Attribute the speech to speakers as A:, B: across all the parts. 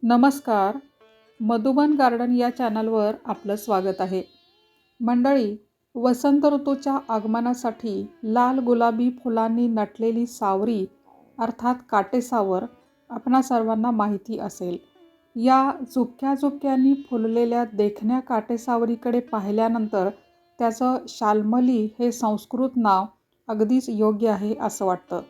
A: नमस्कार. मधुबन गार्डन या चॅनलवर आपलं स्वागत आहे. मंडळी, वसंत ऋतूच्या आगमनासाठी लाल गुलाबी फुलांनी नटलेली सावरी अर्थात काटेसावर आपणा सर्वांना माहिती असेल. या झुपक्या फुललेल्या देखण्या काटेसावरीकडे पाहिल्यानंतर त्याचं शाल्मली हे संस्कृत नाव अगदीच योग्य आहे असं वाटतं.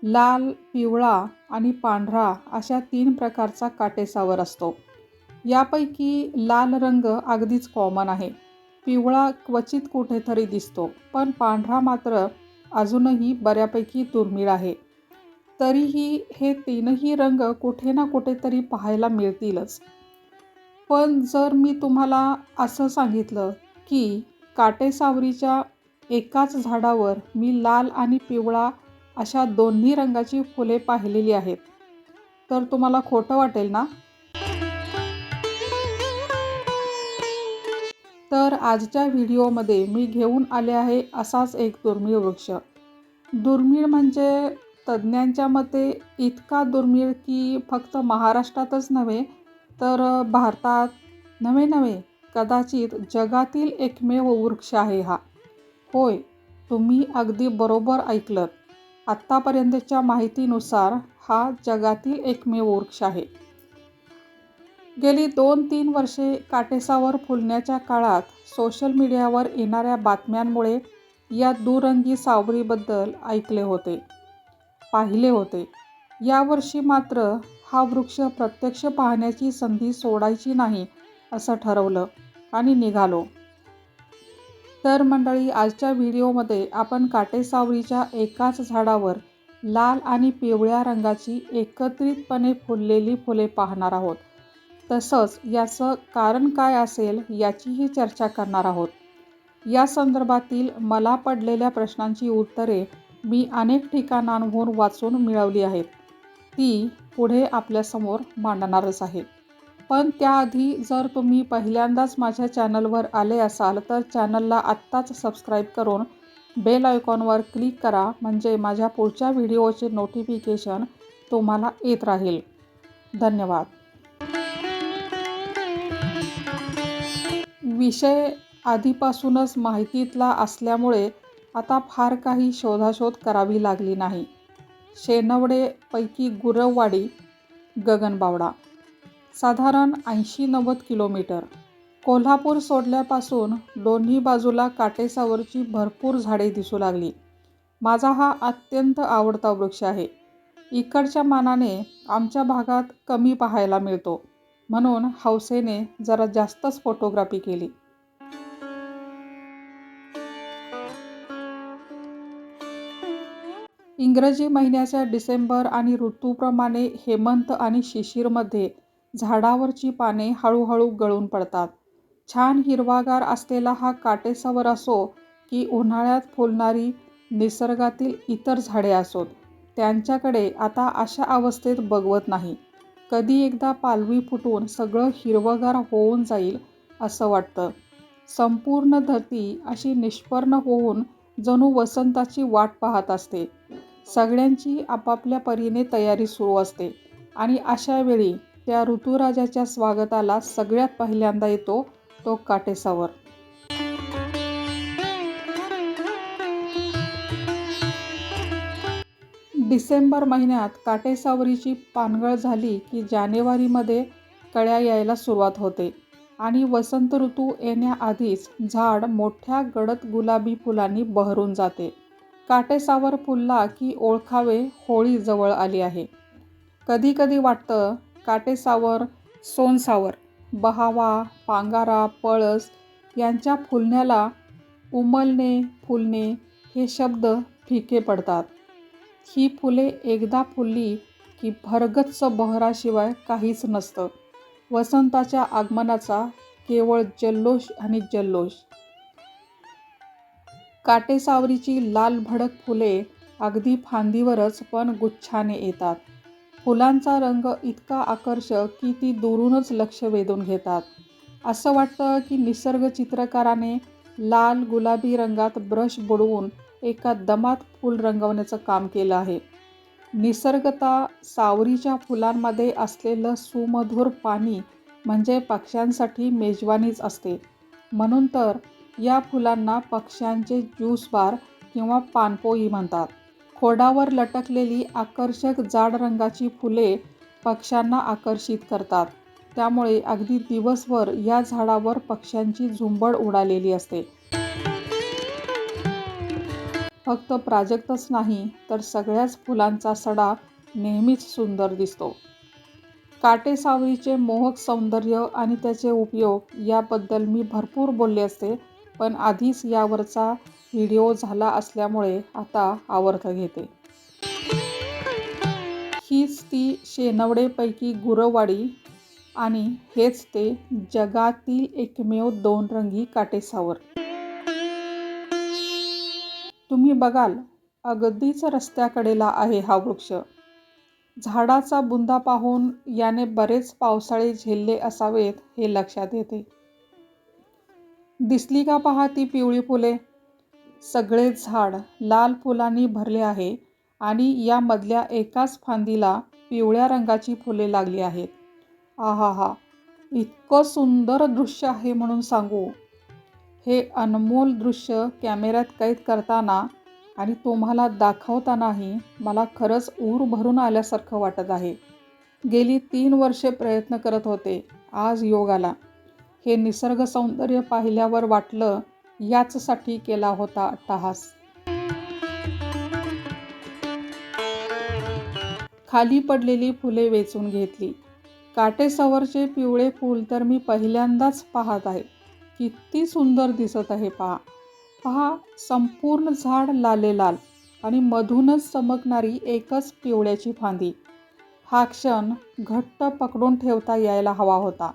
A: लाल, पिवळा आणि पांढरा अशा 3 प्रकारचा काटेसावर असतो. यापैकी लाल रंग अगदीच कॉमन आहे. पिवळा क्वचित कुठेतरी दिसतो, पण पांढरा मात्र अजूनही बऱ्यापैकी दुर्मिळ आहे. तरीही हे 3ही रंग कुठे ना कुठेतरी पाहायला मिळतीलच. पण जर मी तुम्हाला असं सांगितलं की काटेसावरीच्या एकाच झाडावर मी लाल आणि पिवळा अशा दोन्ही रंगाची फुले पाहिलेली आहेत, तर तुम्हाला खोटं वाटेल ना? तर आजच्या व्हिडिओमध्ये मी घेऊन आले आहे असाच एक दुर्मिळ वृक्ष. दुर्मिळ म्हणजे तज्ज्ञांच्या मते इतका दुर्मिळ की फक्त महाराष्ट्रातच नव्हे तर भारतात नव्हे कदाचित जगातील एकमेव वृक्ष आहे हा. होय, तुम्ही अगदी बरोबर ऐकलत. आत्तापर्यंतच्या माहितीनुसार हा जगातील एकमेव वृक्ष आहे. गेली 2-3 वर्षे काटेसावर फुलण्याच्या काळात सोशल मीडियावर येणाऱ्या बातम्यांमुळे या दुरंगी सावरीबद्दल ऐकले होते, पाहिले होते. यावर्षी मात्र हा वृक्ष प्रत्यक्ष पाहण्याची संधी सोडायची नाही असं ठरवलं आणि निघालो. तर मंडळी, आजच्या व्हिडिओमध्ये आपण काटेसावरीच्या एकाच झाडावर लाल आणि पिवळ्या रंगाची एकत्रितपणे फुललेली फुले पाहणार आहोत. तसंच याचं कारण काय असेल याचीही चर्चा करणार आहोत. या संदर्भातील मला पडलेल्या प्रश्नांची उत्तरे मी अनेक ठिकाणांहून वाचून मिळवली आहेत. ती पुढे आपल्यासमोर मांडणारच आहे. पण त्याआधी जर तुम्ही पहिल्यांदाच माझ्या चॅनलवर आले असाल तर चॅनलला आत्ताच सबस्क्राईब करून बेल आयकॉनवर क्लिक करा, म्हणजे माझ्या पुढच्या व्हिडिओचे नोटिफिकेशन तुम्हाला येत राहील. धन्यवाद. विषय आधीपासूनच माहितीतला असल्यामुळे आता फार काही शोधाशोध करावी लागली नाही. शेनवडे पैकी गुरववाडी, गगनबावडा. साधारण 80-90 किलोमीटर. कोल्हापूर सोडल्यापासून दोन्ही बाजूला काटेसावरची भरपूर झाडे दिसू लागली. माझा हा अत्यंत आवडता वृक्ष आहे. इकडच्या मानाने आमच्या भागात कमी पाहायला मिळतो, म्हणून हौसेने जरा जास्तच फोटोग्राफी केली. इंग्रजी महिन्याच्या डिसेंबर आणि ऋतूप्रमाणे हेमंत आणि शिशिरमध्ये झाडावरची पाने हळूहळू गळून पडतात. छान हिरवागार असलेला हा काटेसावर असो की उन्हाळ्यात फुलणारी निसर्गातील इतर झाडे असोत, त्यांच्याकडे आता अशा अवस्थेत बघवत नाही. कधी एकदा पालवी फुटून सगळं हिरवगार होऊन जाईल असं वाटतं. संपूर्ण धरती अशी निष्पर्ण होऊन जणू वसंताची वाट पाहत असते. सगळ्यांची आपापल्या परीने तयारी सुरू असते आणि अशा वेळी त्या ऋतुराजाच्या स्वागताला सगळ्यात पहिल्यांदा येतो तो काटेसावर. डिसेंबर महिन्यात काटेसावरीची पानगळ झाली की जानेवारीमध्ये कळ्या यायला सुरुवात होते आणि वसंत ऋतू येण्याआधीच झाड मोठ्या गडद गुलाबी फुलांनी बहरून जाते. काटेसावर फुलला की ओळखावे होळी जवळ आली आहे. कधी कधी वाटतं काटेसावर, सोनसावर, बहावा, पांगारा, पळस यांच्या फुलण्याला उमलणे, फुलणे हे शब्द फिके पडतात. ही फुले एकदा फुलली की भरगच्च बहराशिवाय काहीच नसतं. वसंताच्या आगमनाचा केवळ जल्लोष आणि जल्लोष. काटेसावरीची लाल भडक फुले अगदी फांदीवरच पण गुच्छाने येतात. फुलांचा रंग इतका आकर्षक की ती दुरूनच लक्ष वेधून घेतात. असं वाटतं की निसर्ग चित्रकाराने लाल गुलाबी रंगात ब्रश बुडवून एका दमात फूल रंगवण्याचं काम केलं आहे. निसर्गतः सावरीच्या फुलांमध्ये असलेलं सुमधुर पाणी म्हणजे पक्ष्यांसाठी मेजवानीच असते. म्हणून तर या फुलांना पक्ष्यांचे ज्यूस बार किंवा पानपोई म्हणतात. खोडावर लटकलेली आकर्षक जाड रंगाची फुले पक्ष्यांना आकर्षित करतात. त्यामुळे अगदी दिवसभर या झाडावर पक्ष्यांची झुंबड उडालेली असते. फक्त प्राजक्तच नाही तर सगळ्याच फुलांचा सडा नेहमीच सुंदर दिसतो. काटेसावरीचे मोहक सौंदर्य आणि त्याचे उपयोग याबद्दल मी भरपूर बोलले असते, पण आधीच यावरचा व्हिडिओ झाला असल्यामुळे आता आवर्त घेते. हीच ती शेनवडेपैकी गुरवाडी आणि हेच ते जगातील एकमेव दोनरंगी काटेसावर. तुम्ही बघाल, अगदीच रस्त्याकडेला आहे हा वृक्ष. झाडाचा बुंदा पाहून याने बरेच पावसाळे झेलले असावेत हे लक्षात येते. दिसली का पहा ती पिवळी फुले? सगळे झाड लाल फुलांनी भरले आहे आणि या मधल्या एकाच फांदीला पिवळ्या रंगाची फुले लागली आहेत. आहाहा, इतकं सुंदर दृश्य आहे म्हणून सांगू. हे अनमोल दृश्य कॅमेऱ्यात कैद करताना आणि तुम्हाला दाखवतानाही मला खरंच ऊर भरून आल्यासारखं वाटत आहे. गेली 3 वर्षे प्रयत्न करत होते. आज योग आला. हे निसर्ग सौंदर्य पाहिल्यावर वाटलं याचसाठी केला होता अट्टाहास. खाली पडलेली फुले वेचून घेतली. काटेसवरचे पिवळे फूल तर मी पहिल्यांदाच पाहत आहे. किती सुंदर दिसत आहे पहा. पहा, संपूर्ण झाड लालेलाल आणि मधूनच चमकणारी एकच पिवळ्याची फांदी. हा क्षण घट्ट पकडून ठेवता यायला हवा होता.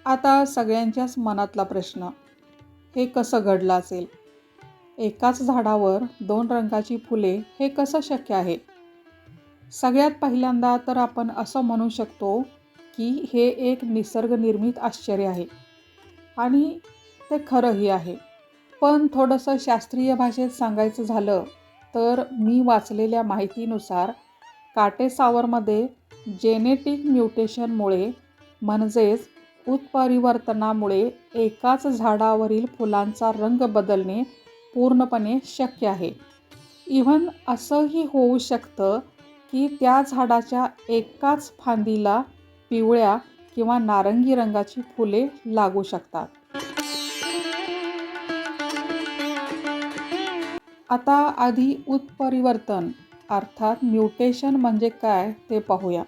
A: आता सगळ्यांच्याच मनातला प्रश्न, हे कसं घडलं असेल? एकाच झाडावर 2 रंगाची फुले हे कसं शक्य आहे? सगळ्यात पहिल्यांदा तर आपण असं म्हणू शकतो की हे एक निसर्गनिर्मित आश्चर्य आहे आणि ते खरंही आहे. पण थोडंसं शास्त्रीय भाषेत सांगायचं झालं तर मी वाचलेल्या माहितीनुसार काटेसावरमध्ये जेनेटिक म्युटेशनमुळे म्हणजेच उत्परिवर्तनामुळे एकाच झाडावरील फुलांचा रंग बदलणे पूर्णपणे शक्य आहे. इव्हन असंही होऊ शकतं की त्या झाडाच्या एकाच फांदीला पिवळ्या किंवा नारंगी रंगाची फुले लागू शकतात. आता आधी उत्परिवर्तन अर्थात म्युटेशन म्हणजे काय ते पाहूया.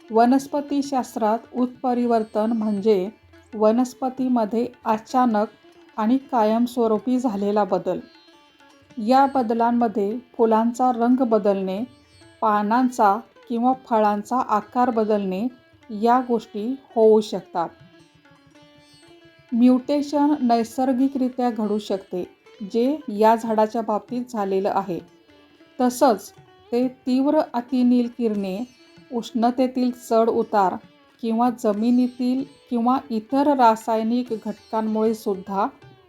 A: वनस्पतीशास्त्रात उत्परिवर्तन म्हणजे वनस्पतीमध्ये अचानक आणि कायमस्वरूपी झालेला बदल. या बदलांमध्ये फुलांचा रंग बदलणे, पानांचा किंवा फळांचा आकार बदलणे या गोष्टी होऊ शकतात. म्युटेशन नैसर्गिकरित्या घडू शकते, जे या झाडाच्या बाबतीत झालेलं आहे. तसंच ते तीव्र अतिनील किरणे, उष्णतेतील चढ उतार किंवा जमिनीतील किंवा इतर रासायनिक घटकांमुळे सुद्धा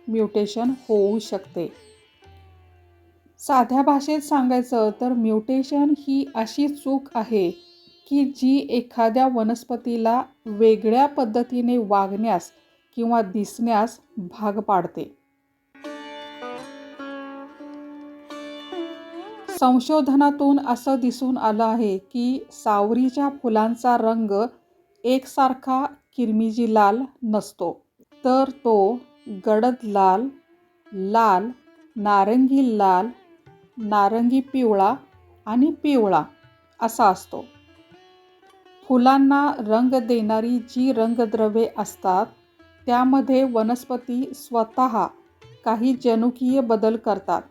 A: म्युटेशन होऊ शकते. साध्या भाषेत सांगायचं तर म्युटेशन ही अशी चूक आहे की जी एखाद्या वनस्पतीला वेगळ्या पद्धतीने वागण्यास किंवा दिसण्यास भाग पाडते. संशोधनातून असं दिसून आलं आहे की सावरीच्या फुलांचा रंग एकसारखा किरमिजी लाल नसतो, तर तो गडद लाल, लाल, नारंगी लाल, नारंगी पिवळा आणि पिवळा असा असतो. फुलांना रंग देणारी जी रंगद्रव्ये असतात त्यामध्ये वनस्पती स्वतः काही जनुकीय बदल करतात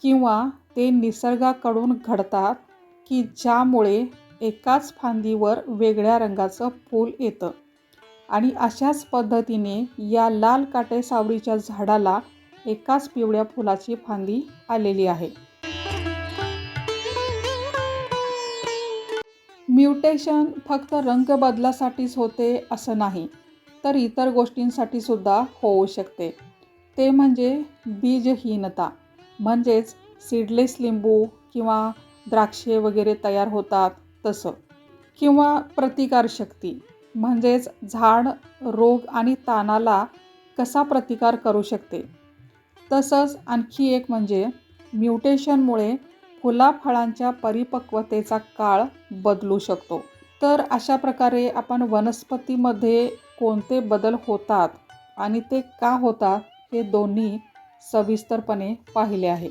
A: किंवा ते निसर्गाकडून घडतात की ज्यामुळे एकाच फांदीवर वेगळ्या रंगाचं फूल येतं. आणि अशाच पद्धतीने या लाल काटेसावरीच्या झाडाला एकाच पिवळ्या फुलाची फांदी आलेली आहे. म्युटेशन फक्त रंग बदलासाठीच होते असं नाही, तर इतर गोष्टींसाठी सुद्धा होऊ शकते. ते म्हणजे बीजहीनता. म्हणजेच सीडलेस लिंबू किंवा द्राक्षे वगैरे तयार होतात तसं. किंवा प्रतिकारशक्ती म्हणजेच झाड रोग आणि ताणाला कसा प्रतिकार करू शकते. तसंच आणखी एक म्हणजे म्युटेशनमुळे फुलाफळांच्या परिपक्वतेचा काळ बदलू शकतो. तर अशा प्रकारे आपण वनस्पतीमध्ये कोणते बदल होतात आणि ते का होतात हे दोन्ही सविस्तरपणे पाहिले आहे.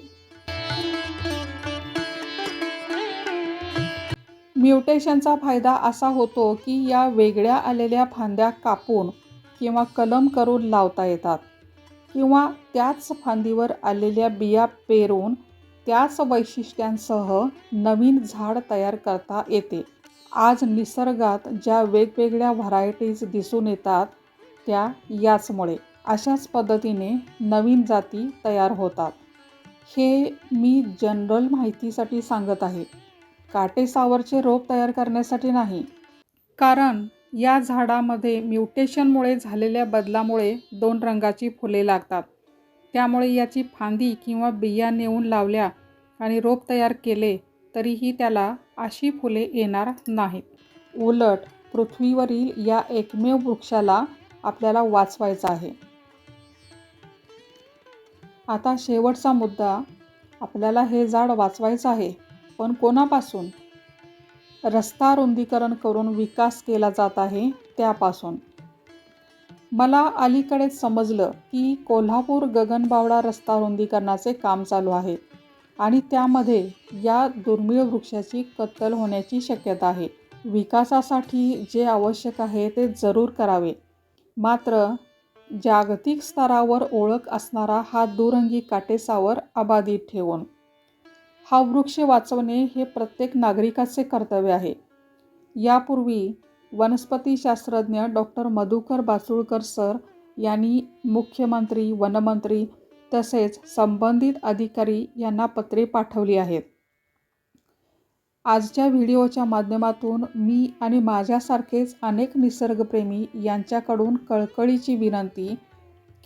A: म्युटेशनचा फायदा असा होतो की या वेगळ्या आलेल्या फांद्या कापून किंवा कलम करून लावता येतात किंवा त्याच फांदीवर आलेल्या बिया पेरून त्याच वैशिष्ट्यांसह नवीन झाड तयार करता येते. आज निसर्गात ज्या वेगवेगळ्या व्हरायटीज दिसून येतात त्या याचमुळे. अशाच पद्धतीने नवीन जाती तयार होतात. हे मी जनरल माहितीसाठी सांगत आहे, काटेसावरचे रोप तयार करण्यासाठी नाही. कारण या झाडामध्ये म्युटेशनमुळे झालेल्या बदलामुळे 2 रंगाची फुले लागतात. त्यामुळे याची फांदी किंवा बिया नेऊन लावल्या आणि रोप तयार केले तरीही त्याला अशी फुले येणार नाहीत. उलट पृथ्वीवरील या एकमेव वृक्षाला आपल्याला वाचवायचा आहे. आता शेवटचा मुद्दा, आपल्याला हे झाड वाचवायचं आहे, पण कोणापासून? रस्ता रुंदीकरण करून विकास केला जात आहे त्यापासून. मला अलीकडेच समजलं की कोल्हापूर गगनबावडा रस्ता रुंदीकरणाचे काम चालू आहे आणि त्यामध्ये या दुर्मिळ वृक्षाची कत्तल होण्याची शक्यता आहे. विकासासाठी जे आवश्यक आहे ते जरूर करावे, मात्र जागतिक स्तरावर ओळख असणारा हा दुरंगी काटेसावर अबाधित ठेवून. हा वृक्ष वाचवणे हे प्रत्येक नागरिकाचे कर्तव्य आहे. यापूर्वी वनस्पतीशास्त्रज्ञ डॉक्टर मधुकर बाचुळकर सर यांनी मुख्यमंत्री, वनमंत्री तसेच संबंधित अधिकारी यांना पत्रे पाठवली आहेत. आजच्या व्हिडिओच्या माध्यमातून मी आणि माझ्यासारखेच अनेक निसर्गप्रेमी यांच्याकडून कळकळीची विनंती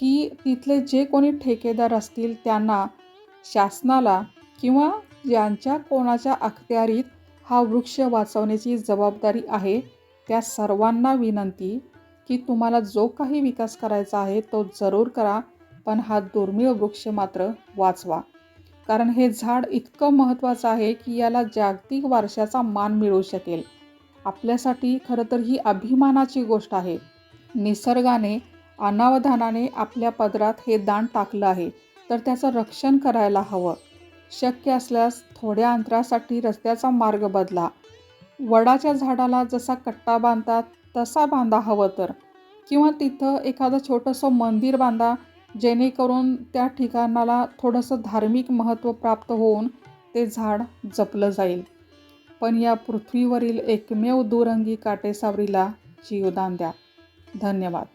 A: की तिथले जे कोणी ठेकेदार असतील त्यांना, शासनाला किंवा ज्यांच्या कोणाच्या अखत्यारीत हा वृक्ष वाचवण्याची जबाबदारी आहे त्या सर्वांना विनंती की तुम्हाला जो काही विकास करायचा आहे तो जरूर करा, पण हा दुर्मिळ वृक्ष मात्र वाचवा. कारण हे झाड इतकं महत्त्वाचं आहे की याला जागतिक वारशाचा मान मिळू शकेल. आपल्यासाठी खरं तर ही अभिमानाची गोष्ट आहे. निसर्गाने अनावधानाने आपल्या पदरात हे दान टाकलं आहे, तर त्याचं रक्षण करायला हवं. शक्य असल्यास थोड्या अंतरासाठी रस्त्याचा मार्ग बदला. वडाच्या झाडाला जसा कट्टा बांधतात तसा बांधा हवं तर, किंवा तिथं एखादं छोटंसं मंदिर बांधा, जेणेकरून त्या ठिकाणाला थोडंसं धार्मिक महत्त्व प्राप्त होऊन ते झाड जपलं जाईल. पण या पृथ्वीवरील एकमेव दुरंगी काटेसावरीला जीवदान द्या. धन्यवाद.